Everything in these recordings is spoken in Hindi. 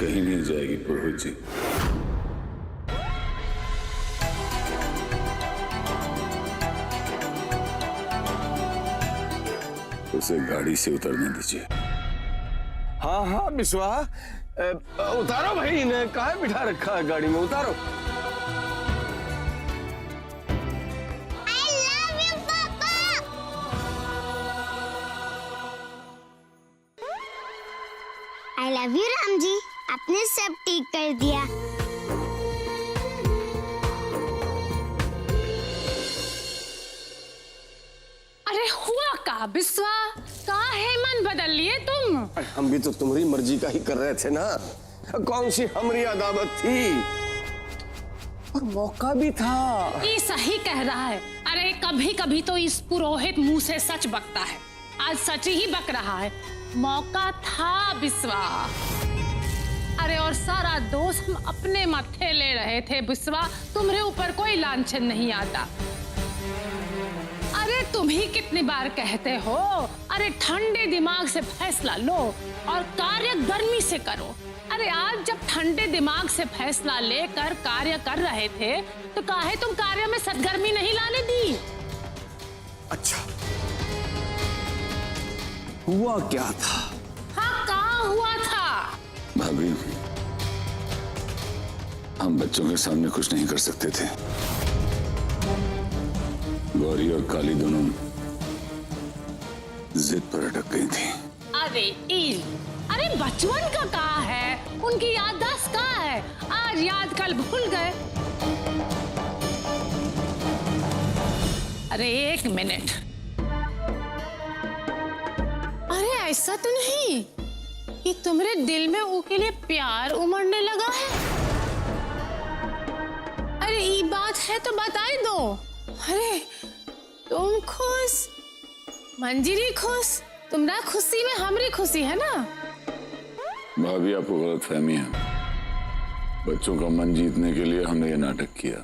कहीं नहीं जाएगी पुरोहित जी। उसे गाड़ी से उतरने दीजिए। हाँ हाँ बिस्वा, उतारो भाई, इन्हें कहाँ बिठा रखा है गाड़ी में, उतारो। I love you Ram ji, आपने सब ठीक कर दिया। अरे हुआ का बिस्वा, कहाँ है मन बदल लिए तुम? हम भी तो तुम्हारी मर्जी का ही कर रहे थे ना। कौन सी हमारी अदावत थी, और मौका भी था। ये सही कह रहा है। अरे कभी कभी तो इस पुरोहित मुंह से सच बकता है, आज सच ही बक रहा है। मौका था बिस्वा। अरे और सारा दोष हम अपने माथे ले रहे थे बिस्वा, तुम्हारे ऊपर कोई लांछन नहीं आता। अरे तुम ही कितनी बार कहते हो, अरे ठंडे दिमाग से फैसला लो और कार्य गर्मी से करो। अरे आज जब ठंडे दिमाग से फैसला लेकर कार्य कर रहे थे तो काहे तुम कार्य में सरगर्मी नहीं लाने दी? अच्छा हुआ क्या था? हाँ कहाँ हुआ था? भाभी, हम बच्चों के सामने कुछ नहीं कर सकते थे। गौरी और काली दोनों जिद पर अटक गई थी। अरे बचपन का कहाँ है, उनकी याददाश्त कहाँ है? आज याद कल भूल गए। अरे एक मिनट, अरे ऐसा तो नहीं कि तुम्हारे दिल में उसके लिए प्यार उमड़ने लगा है? अरे ये बात है तो बताई दो। अरे तुम खुश, मंजीरी खुश, तुम्हारा खुशी में हमारी खुशी है ना? भाभी आपको गलत फहमी है। बच्चों का मन जीतने के लिए हमने ये नाटक किया।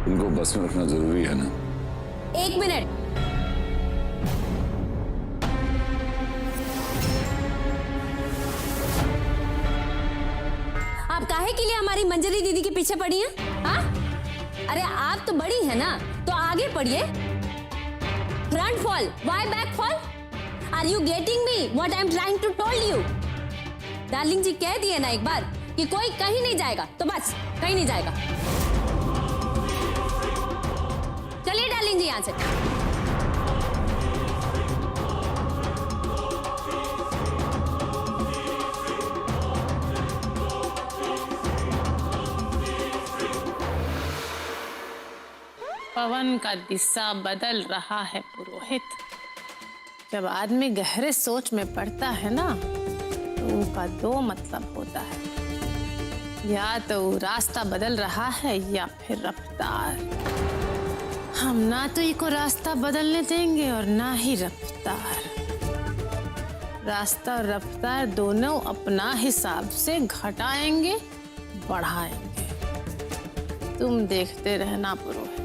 उनको बस में रखना जरूरी है ना। एक मिनट, आप काहे के लिए हमारी मंजरी दीदी के पीछे पड़ी हैं? हाँ? अरे आप तो बड़ी है ना, तो आगे पढ़िए। Front fall, why back fall? Are you getting me what I am trying to told you? Darling ji कह दिए ना एक बार कि कोई कहीं नहीं जाएगा, तो बस कहीं नहीं जाएगा। चलिए डार्लिंग जी यहाँ से। पवन का दिशा बदल रहा है पुरोहित। जब आदमी गहरे सोच में पड़ता है ना तो उनका दो मतलब होता है, या तो रास्ता बदल रहा है या फिर रफ्तार। हम ना तो इनको रास्ता बदलने देंगे और ना ही रफ्तार। रास्ता और रफ्तार दोनों अपना हिसाब से घटाएंगे बढ़ाएंगे। तुम देखते रहना पुरोहित।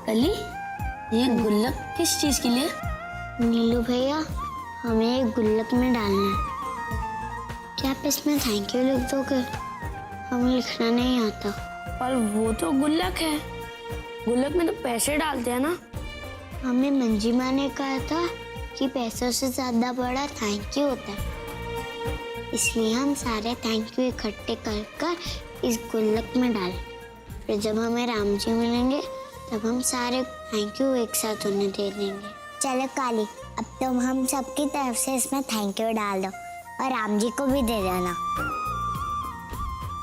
कली, ये गुल्लक किस चीज के लिए? नीलू भैया, हमें एक गुल्लक में डालना है। क्या आप इसमें थैंक यू लिख दोगे? हमें लिखना नहीं आता। पर वो तो गुल्लक है, गुल्लक में तो पैसे डालते हैं ना। हमें मंजी माँ ने कहा था कि पैसों से ज्यादा बड़ा थैंक यू होता है, इसलिए हम सारे थैंक यू इकट्ठे कर कर इस गुल्लक में डालें। फिर जब हमें राम जी मिलेंगे तब हम सारे थैंक यू एक साथ उन्हें दे देंगे। चलो काली, अब तुम हम सबकी तरफ से इसमें थैंक यू डाल दो और राम जी को भी दे देना।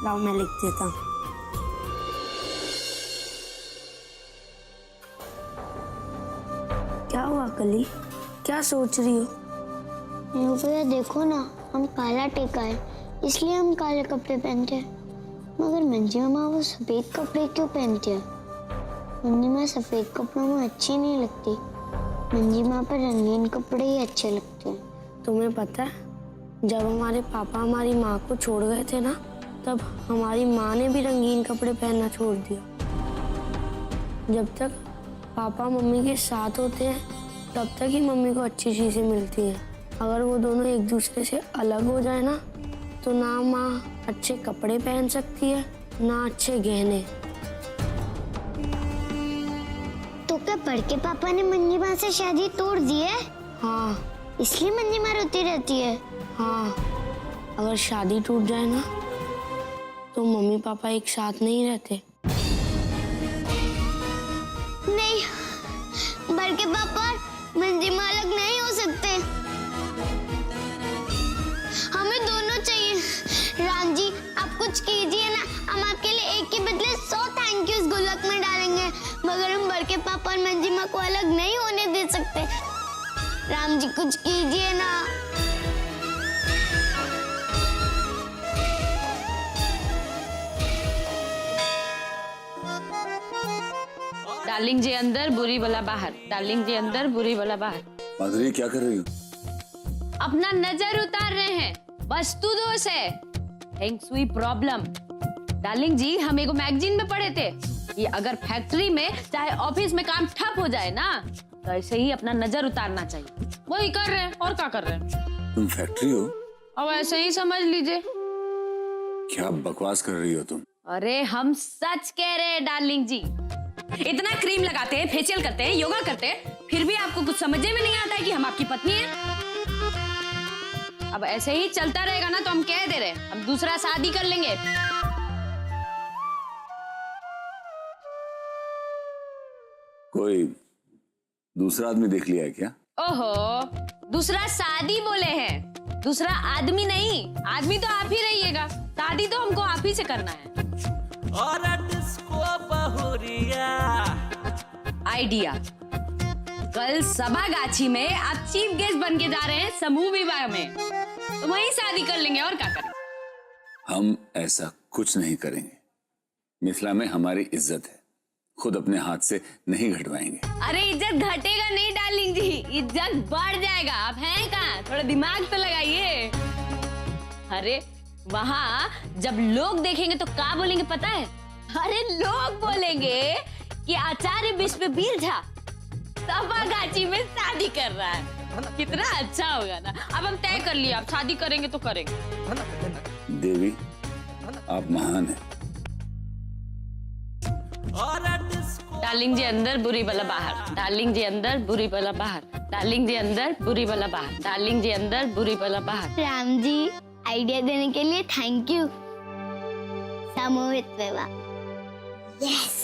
लाओ मैं लिख देता हूँ। क्या हुआ कली, क्या सोच रही हो? भैया देखो ना, हम काला टीका है इसलिए हम काले कपड़े पहनते हैं। मगर मंजी मामा वो सफेद कपड़े क्यों पहनती है? मंजी माँ सफेद कपड़ों में अच्छी नहीं लगती। मंजी माँ पर रंगीन कपड़े ही अच्छे लगते हैं। तुम्हें पता है, जब हमारे पापा हमारी माँ को छोड़ गए थे ना, तब हमारी माँ ने भी रंगीन कपड़े पहनना छोड़ दिया। जब तक पापा मम्मी के साथ होते हैं तब तक ही मम्मी को अच्छी चीजें मिलती हैं। अगर वो दोनों एक दूसरे से अलग हो जाए ना, तो ना माँ अच्छे कपड़े पहन सकती है ना अच्छे गहने। तो क्या बड़के पापा ने मंजी माँ से शादी तोड़ दी है? हाँ इसलिए मंजी माँ रोती रहती है। हाँ, अगर शादी टूट जाए ना तो मम्मी पापा एक साथ नहीं रहते। नहीं, बड़के पापा मंजी माँ अलग नहीं हो सकते। हमें दोनों चाहिए। राम जी, आप कुछ कीजिए ना, हम आपके लिए एक के बदले 100 थैंक यू गुल्लक में डालेंगे, मगर हम बड़के पापा और मंजी माँ को अलग नहीं होने दे सकते। राम जी कुछ कीजिए ना। डार्लिंग जी अंदर, बुरी वाला बाहर। डार्लिंग जी अंदर, बुरी वाला बाहर। माधुरी क्या कर रही हो? अपना नजर उतार रहे हैं। वस्तु दोष है, फेंग शुई प्रॉब्लम। डार्लिंग जी, हम एगो मैगजीन में पढ़े थे कि अगर फैक्ट्री में चाहे ऑफिस में काम ठप हो जाए ना, तो ऐसे ही अपना नजर उतारना चाहिए। वही कर रहे हैं, और क्या कर रहे हैं? तुम फैक्ट्री हो? अब ऐसे ही समझ लीजिए। क्या बकवास कर रही हो तुम? अरे हम सच कह रहे हैं डार्लिंग जी। इतना क्रीम लगाते हैं, फेशियल करते हैं, योगा करते हैं, फिर भी आपको कुछ समझने में नहीं आता है कि हम आपकी पत्नी हैं। अब ऐसे ही चलता रहेगा ना तो हम कह दे रहे हैं, हम दूसरा शादी कर लेंगे। कोई दूसरा आदमी देख लिया है क्या? ओहो, दूसरा शादी बोले हैं, दूसरा आदमी नहीं। आदमी तो आप ही रहिएगा, शादी तो हमको आप ही से करना है। और डिस्को बहुरिया आइडिया, कल सभा गाछी में आप चीफ गेस्ट बन के जा रहे हैं समूह विवाह में, तो वहीं शादी कर लेंगे, और क्या करें? हम ऐसा कुछ नहीं करेंगे। मिथिला में हमारी इज्जत है, खुद अपने हाथ से नहीं घटवाएंगे। अरे इज्जत घटेगा नहीं डार्लिंग जी, इज्जत बढ़ जाएगा। आप हैं कहाँ, थोड़ा दिमाग तो लगाइए। अरे वहाँ जब लोग देखेंगे तो क्या बोलेंगे पता है? अरे लोग बोलेंगे कि आचार्य विश्ववीर झा सभा गाछी में शादी कर रहा है। कितना अच्छा होगा ना। अब हम तय कर लिया, आप शादी करेंगे तो करेंगे। देवी, आप महान हैं। डार्लिंग जी अंदर, बुरी वाला बाहर। डार्लिंग जी अंदर, बुरी वाला बाहर। डार्लिंग जी अंदर, बुरी वाला बाहर। डार्लिंग जी अंदर, बुरी वाला बाहर। राम जी, आइडिया देने के लिए थैंक यू। समूहित विवाह। यस।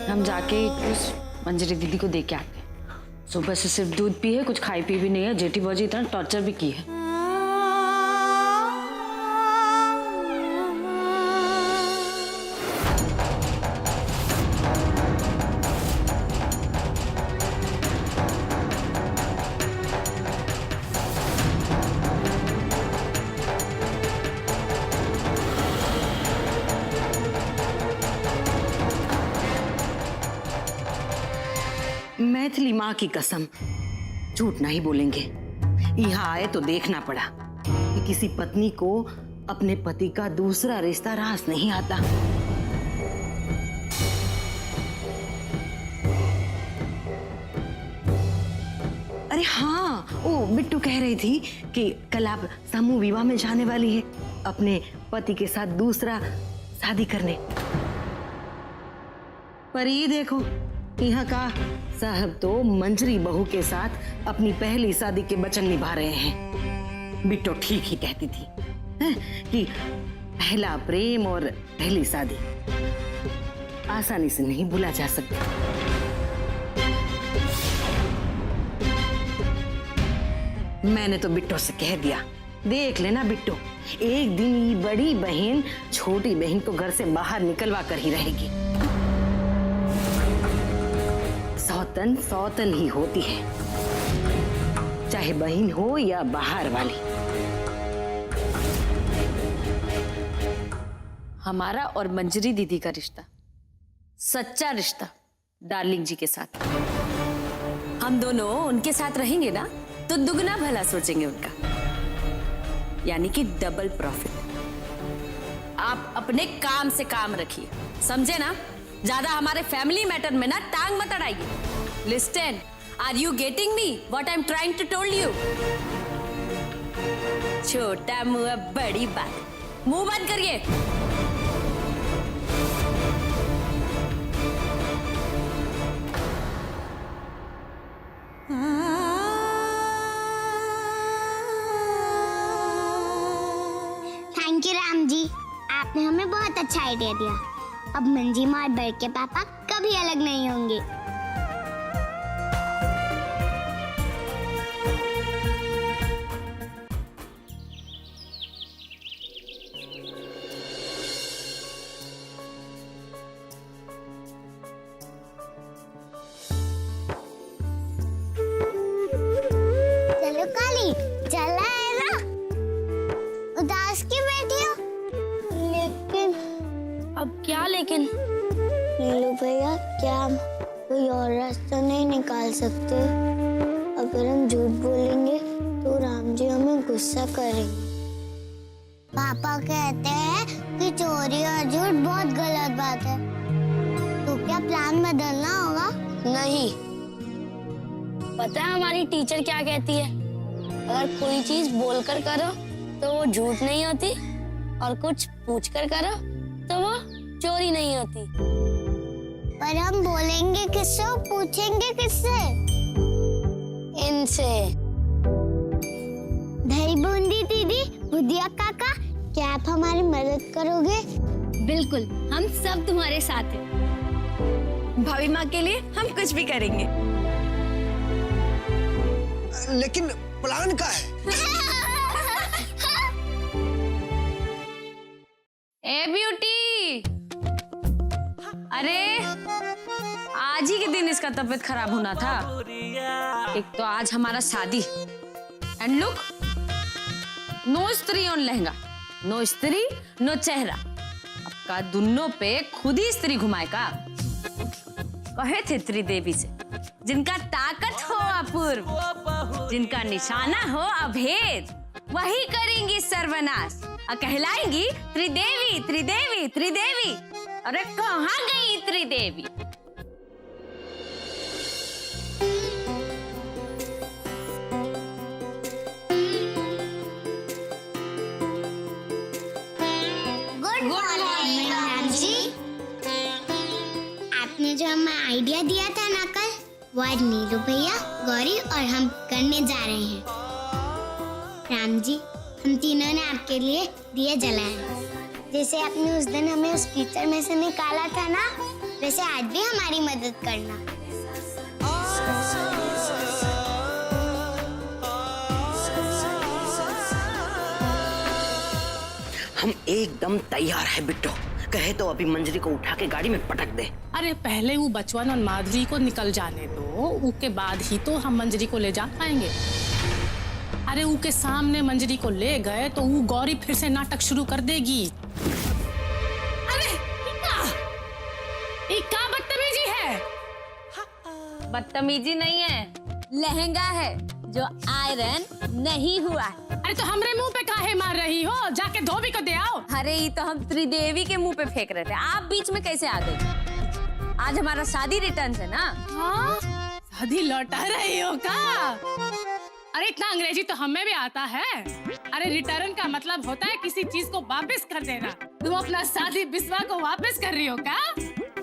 हम जाके उस मंजरी दीदी को दे के आते हैं। सुबह से सिर्फ दूध पी है, कुछ खाई पी भी नहीं है। जेठी बाजी इतना टॉर्चर भी की है। मैथिली माँ की कसम झूठ नहीं बोलेंगे। यहाँ आए तो देखना पड़ा कि किसी पत्नी को अपने पति का दूसरा रिश्ता रास नहीं आता। अरे हाँ, वो बिट्टू कह रही थी कि कल आप समूह विवाह में जाने वाली है अपने पति के साथ दूसरा शादी करने। पर ये देखो, यहाँ का साहब तो मंजरी बहू के साथ अपनी पहली शादी के वचन निभा रहे हैं। बिट्टो ठीक ही कहती थी कि पहला प्रेम और पहली शादी आसानी से नहीं भूला जा सकता। मैंने तो बिट्टो से कह दिया, देख लेना बिट्टो, एक दिन ये बड़ी बहन छोटी बहन को घर से बाहर निकलवा कर ही रहेगी। सौतन सौतन ही होती है, चाहे बहन हो या बाहर वाली। हमारा और मंजरी दीदी का रिश्ता सच्चा रिश्ता डार्लिंग जी के साथ। हम दोनों उनके साथ रहेंगे ना तो दुगना भला सोचेंगे उनका, यानी कि डबल प्रॉफिट। आप अपने काम से काम रखिए, समझे ना? ज्यादा हमारे फैमिली मैटर में ना टांग मत अड़ाइए। Listen, are you getting me what I am trying to told you? छोटा मुंह बड़ी बात, मुंह बंद करिए। थैंक यू राम जी, आपने हमें बहुत अच्छा आइडिया दिया। अब मंजी माँ और बड़ के पापा कभी अलग नहीं होंगे। चलो काली, चल है ना? उदास क्यों बैठी हो? लेकिन अब क्या लेकिन? नीलू भैया, क्या हम कोई और रास्ता नहीं निकाल सकते? अगर हम झूठ बोलेंगे तो राम जी हमें गुस्सा करेंगे। पापा कहते हैं कि चोरी और झूठ बहुत गलत बात है, तो क्या प्लान बदलना होगा? नहीं, पता है हमारी टीचर क्या कहती है? अगर कोई चीज बोलकर करो तो वो झूठ नहीं होती, और कुछ पूछकर करो तो वो चोरी नहीं होती। पर हम बोलेंगे किससे और पूछेंगे किससे? इनसे। दही बूंदी दीदी, बुधिया काका, क्या आप हमारी मदद करोगे? बिल्कुल, हम सब तुम्हारे साथ हैं। भाभी माँ के लिए हम कुछ भी करेंगे। लेकिन प्लान क्या है? ए ब्यूटी, अरे आज ही के दिन इसका तबीयत खराब होना था। एक तो आज हमारा शादी, एंड लुक, नो स्त्री ऑन लहंगा, नो स्त्री नो चेहरा। अब का दुन्नों पे खुद ही स्त्री घुमाएगा। कहे थे त्रिदेवी से, जिनका ताकत हो अपूर्व, जिनका निशाना हो अभेद, वही करेंगी सर्वनाश और कहलाएंगी त्रिदेवी त्रिदेवी त्रिदेवी। अरे कहाँ गई त्रिदेवी? Good morning Ram ji. आपने जो हमें आइडिया दिया था ना कल, वो आज नीलू भैया, गौरी और हम करने जा रहे हैं। राम जी, हम तीनों ने आपके लिए दिए जलाए। जैसे आपने उस दिन हमें उस कीचड़ में से निकाला था ना, वैसे आज भी हमारी मदद करना। हम एकदम तैयार है बिट्टो, कहे तो अभी मंजरी को उठा के गाड़ी में पटक दे। अरे पहले वो बचवन और माधुरी को निकल जाने दो, उसके बाद ही तो हम मंजरी को ले जा पाएंगे। अरे उसके सामने मंजरी को ले गए तो वो गौरी फिर से नाटक शुरू कर देगी। अरे क्या बदतमीजी है? बदतमीजी नहीं है, लहंगा है जो आयरन नहीं हुआ है। अरे तो हमरे मुंह पे काहे मार रही हो? जाके धोबी को दे आओ। अरे ये तो हम त्रिदेवी के मुंह पे फेंक रहे थे, आप बीच में कैसे आ गई? आज हमारा शादी रिटर्न है ना। हाँ? शादी लौटा रही हो का? अरे इतना अंग्रेजी तो हमें भी आता है। अरे रिटर्न का मतलब होता है किसी चीज को वापस कर देना। तुम अपना शादी बिस्वा को वापस कर रही हो क्या?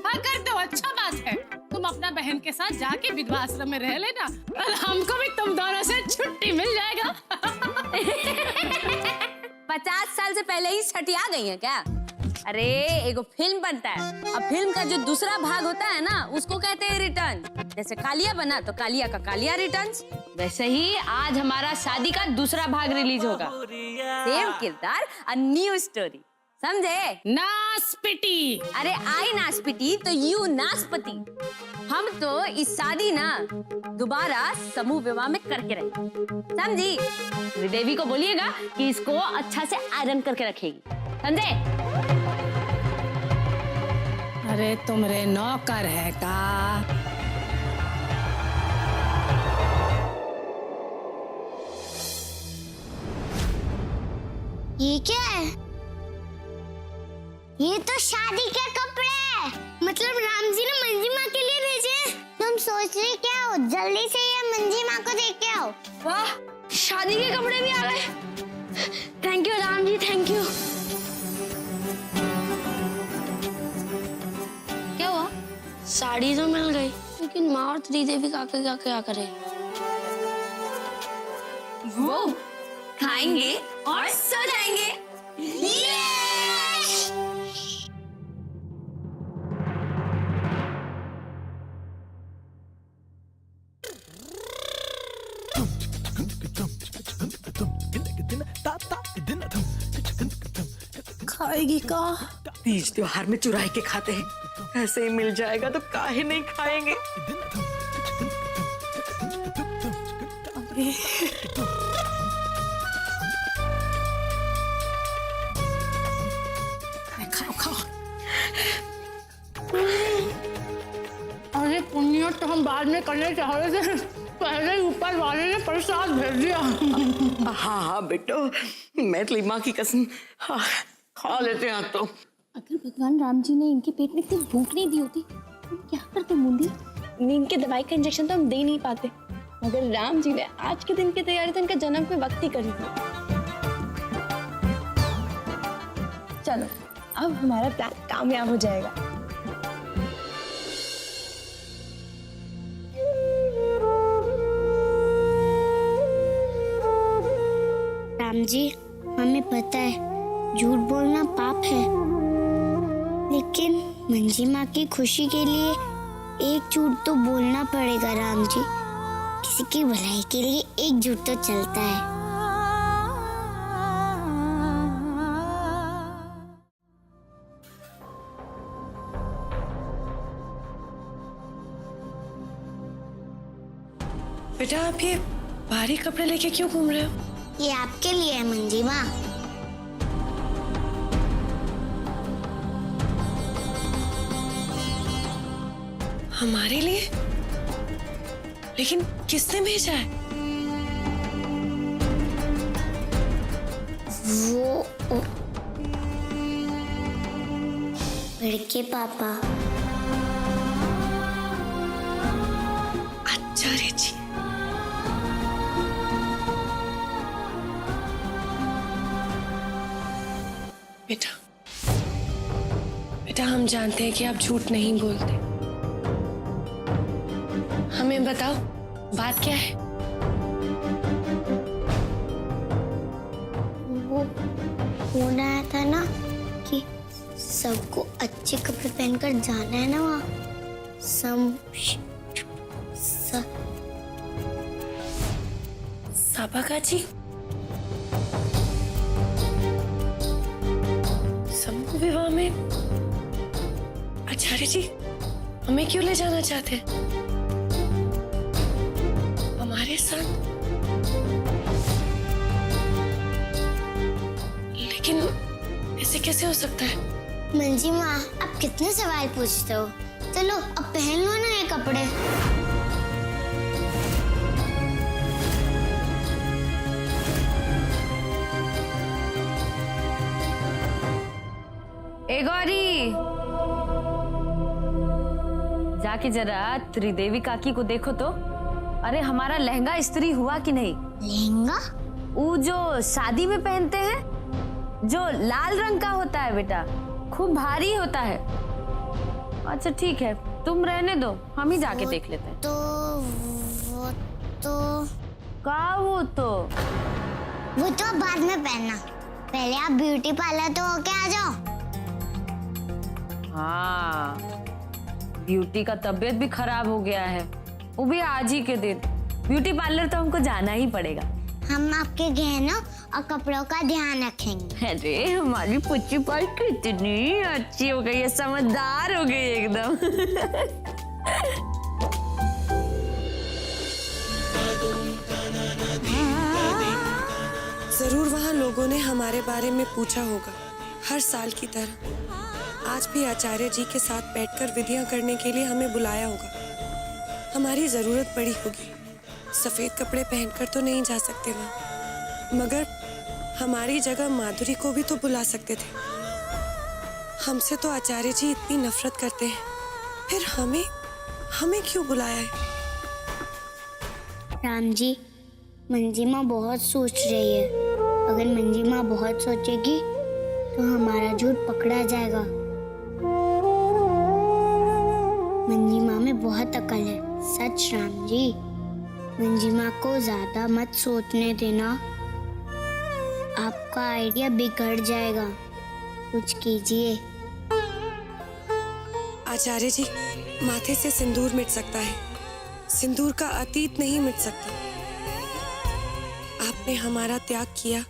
हाँ कर दो, अच्छा बात है। तुम अपना बहन के साथ जाके विधवा आश्रम में रह लेना और हमको भी तुम दोनों से छुट्टी मिल जाएगा। 50 साल से पहले ही छठिया गई है क्या? अरे एगो फिल्म बनता है, अब फिल्म का जो दूसरा भाग होता है ना उसको कहते हैं रिटर्न। जैसे कालिया बना तो कालिया का कालिया रिटर्न्स, वैसे ही आज हमारा शादी का दूसरा भाग रिलीज होगा। सेम किरदार, अ न्यू स्टोरी, समझे? नासपिटी। अरे आई नासपिटी तो यू नासपति। हम तो इस शादी ना दोबारा समूह विवाह में करके रहे, समझी? श्रीदेवी को बोलिएगा कि इसको अच्छा से आयरन करके रखेगी, समझे? अरे तुमरे नौकर है का? ये क्या है? ये तो शादी के कपड़े, मतलब राम जी ने मंजी माँ के लिए भेजे। तुम सोच रहे क्या हो? जल्दी से ये मंजी माँ को देख के आओ। वाह, शादी के कपड़े भी आ गए। Thank you Ram ji, thank you. क्या हुआ? साड़ी तो मिल गई, लेकिन माँ और त्रिदेवी काका का क्या करें? वो खाएंगे और सो जाएंगे। खाएगी का? तीज त्योहार में चुराई के खाते हैं, ऐसे ही मिल जाएगा तो काहे नहीं खाएंगे। खाओ खाओ। अरे पुण्य तो हम बाद में करने चाह रहे थे, पहले ऊपर वाले ने प्रसाद भेज दिया। हाँ हाँ बेटो, मैथिली माँ की कसम, हाँ, खा लेते हैं तो। अगर भगवान राम जी ने इनके पेट में इतनी भूख नहीं दी होती तो क्या करते मुंडी? नींद के दवाई का इंजेक्शन तो हम दे नहीं पाते, मगर राम जी ने आज के दिन की तैयारी तो इनके जन्म में वक्त ही करी थी। चलो अब हमारा प्लान कामयाब हो जाएगा। राम जी, हमें पता है झूठ बोलना पाप है, लेकिन मंजी माँ की खुशी के लिए एक झूठ तो बोलना पड़ेगा। राम जी, किसी की भलाई के लिए एक झूठ तो चलता है। बेटा आप ये भारी कपड़े लेके क्यों घूम रहे हो? ये आपके लिए है मंजी माँ। हमारे लिए? लेकिन किसने भेजा है? वो लड़के पापा। अच्छा रे जी। बेटा बेटा हम जानते हैं कि आप झूठ नहीं बोलते, हमें बताओ बात क्या है? वो फोन आया था ना कि सबको अच्छे कपड़े पहनकर जाना है ना वहाँ। साबका जी, समूह विवाह में आचार्य जी हमें क्यों ले जाना चाहते हैं? हमारे साथ? लेकिन ऐसे कैसे हो सकता है? मंजी माँ, आप कितने सवाल पूछते हो। चलो अब पहन लो ना ये कपड़े। ए गौरी, जाके जरा त्रिदेवी काकी को देखो तो। अरे हमारा लहंगा इस्त्री हुआ कि नहीं? लहंगा? वो जो शादी में पहनते हैं, जो लाल रंग का होता है बेटा, खूब भारी होता है। अच्छा ठीक है, तुम रहने दो, हम ही जाके देख लेते हैं। वो तो वो तो बाद में पहनना, पहले आप ब्यूटी पार्लर तो होके आ जाओ। हाँ, ब्यूटी का तबीयत भी खराब हो गया है, वो भी आज ही के दिन। ब्यूटी पार्लर तो हमको जाना ही पड़ेगा। हम आपके गहनों और कपड़ों का ध्यान रखेंगे। अरे हमारी पुच्ची पर कितनी अच्छी हो गई है, समझदार हो गई एकदम। जरूर वहाँ लोगों ने हमारे बारे में पूछा होगा, हर साल की तरह। आज भी आचार्य जी के साथ बैठकर विधियां करने के लिए हमें बुलाया होगा। हमारी जरूरत पड़ी होगी। सफेद कपड़े पहनकर तो नहीं जा सकते वहाँ, मगर हमारी जगह माधुरी को भी तो बुला सकते थे। हमसे तो आचार्य जी इतनी नफरत करते हैं, फिर हमें क्यों बुलाया है? राम जी, मंजिमा बहुत सोच रही है। अगर मंजिमा बहुत सोचेगी तो हमारा झूठ पकड़ा जाएगा। मंजिमा में बहुत अकल है, सच राम जी। मंजिमा को ज्यादा मत सोचने देना, आपका आइडिया बिगड़ जाएगा। कुछ कीजिए। आचार्य जी, माथे से सिंदूर मिट सकता है, सिंदूर का अतीत नहीं मिट सकता। आपने हमारा त्याग किया,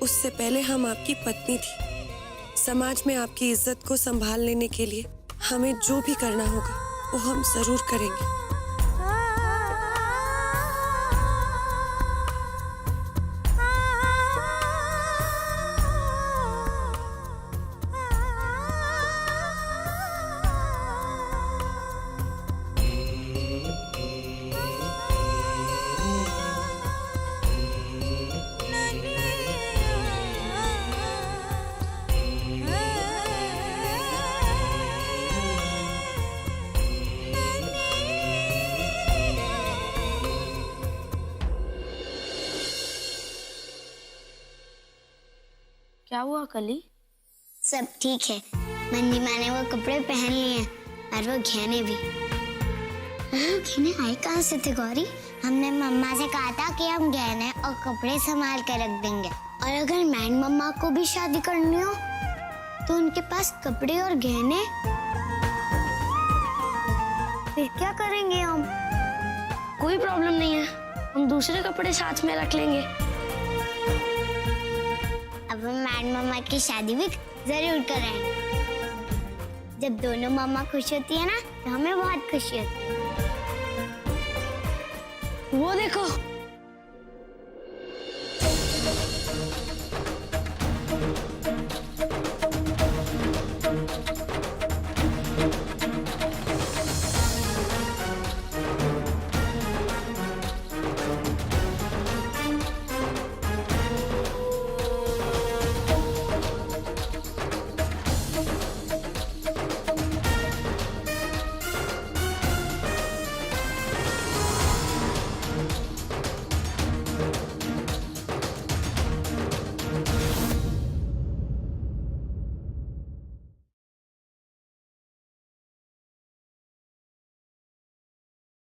उससे पहले हम आपकी पत्नी थी। समाज में आपकी इज्जत को संभाल लेने के लिए हमें जो भी करना होगा वो हम जरूर करेंगे। क्या हुआ कली? सब ठीक है। मंजिमा ने वो कपड़े पहन लिए हैं और वो गहने भी। वो गहने आए कहाँ से थे गौरी? हमने मम्मा से कहा था कि हम गहने और कपड़े संभाल कर रख देंगे, और अगर मैन मम्मा को भी शादी करनी हो तो उनके पास कपड़े और गहने, फिर क्या करेंगे हम? कोई प्रॉब्लम नहीं है, हम दूसरे कपड़े साथ में रख लेंगे। अब हम मैन मम्मा की शादी भी जरूर कराएंगे। जब दोनों मम्मा खुश होती है ना, तो हमें बहुत खुशी होती है। वो देखो,